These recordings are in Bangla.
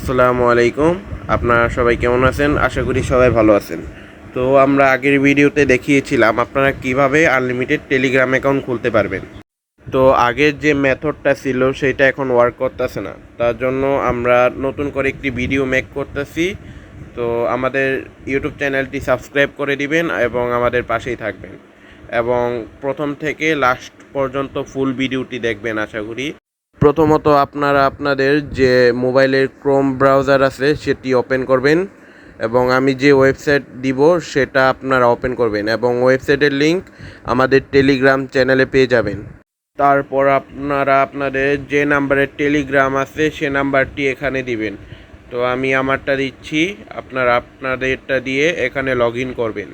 আসসালামু আলাইকুম। আপনারা সবাই কেমন আছেন? আশা করি সবাই ভালো আছেন। তো আমরা আগের ভিডিওতে দেখিয়েছিলাম আপনারা কিভাবে আনলিমিটেড টেলিগ্রাম অ্যাকাউন্ট খুলতে পারবেন। তো আগের যে মেথডটা ছিল সেটা এখন ওয়ার্ক করতেছে না। তার জন্য আমরা নতুন করে একটি ভিডিও মেক করতেছি। তো আমাদের ইউটিউব চ্যানেলটি সাবস্ক্রাইব করে দিবেন এবং আমাদের পাশেই থাকবেন। এবং প্রথম থেকে লাস্ট পর্যন্ত ফুল ভিডিওটি দেখবেন আশা করি। প্রথমত আপনারা আপনাদের যে মোবাইলের ক্রোম ব্রাউজার আছে সেটি ওপেন করবেন এবং আমি যে ওয়েবসাইট দিব সেটা আপনারা ওপেন করবেন এবং ওয়েবসাইটের লিংক আমাদের টেলিগ্রাম চ্যানেলে পেয়ে যাবেন। তারপর আপনারা আপনাদের যে নাম্বারের টেলিগ্রাম আছে সে নাম্বারটি এখানে দিবেন। তো আমি আমারটা দিচ্ছি, আপনারা আপনাদেরটা দিয়ে এখানে লগ ইন করবেন।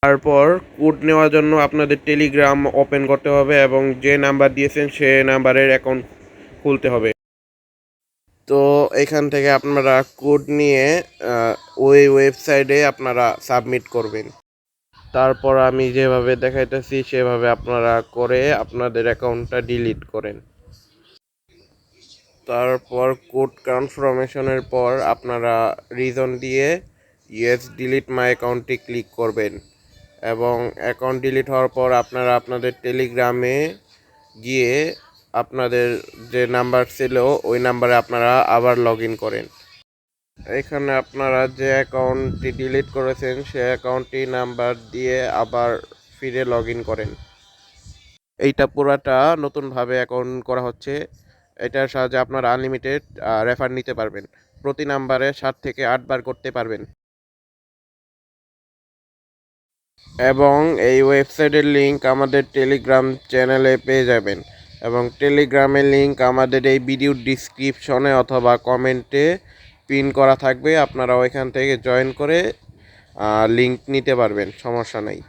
তারপর কোড নেওয়ার জন্য আপনাদের টেলিগ্রাম ওপেন করতে হবে এবং যে নাম্বার দিয়েছেন সে নাম্বারের অ্যাকাউন্ট খুলতে হবে। তো এখান থেকে আপনারা কোড নিয়ে ওই ওয়েবসাইটে আপনারা সাবমিট করবেন। তারপর আমি যেভাবে দেখাইতেছি সেভাবে আপনারা করে আপনাদের অ্যাকাউন্টটা ডিলিট করেন। তারপর কোড কনফার্মেশনের পর আপনারা রিজন দিয়ে ইয়েস ডিলিট মাই অ্যাকাউন্টটি ক্লিক করবেন এবং অ্যাকাউন্ট ডিলিট হওয়ার পর আপনারা আপনাদের টেলিগ্রামে গিয়ে আপনাদের যে নাম্বার ছিল ওই নাম্বারে আপনারা আবার লগ ইন করেন। এখানে আপনারা যে অ্যাকাউন্টটি ডিলিট করেছেন সে অ্যাকাউন্টটি নাম্বার দিয়ে আবার ফিরে লগ ইন করেন। এইটা পুরাটা নতুনভাবে অ্যাকাউন্ট করা হচ্ছে। এটার সাহায্যে আপনারা আনলিমিটেড রেফার নিতে পারবেন। প্রতি নাম্বারে 7 থেকে 8 বার করতে পারবেন এবং এই ওয়েবসাইটের লিংক আমাদের টেলিগ্রাম চ্যানেলে পেয়ে যাবেন এবং টেলিগ্রামের লিংক আমাদের এই ভিডিওর ডিসক্রিপশনে অথবা কমেন্টে পিন করা থাকবে। আপনারা ওইখান থেকে জয়েন করে লিংক নিতে পারবেন, সমস্যা নাই।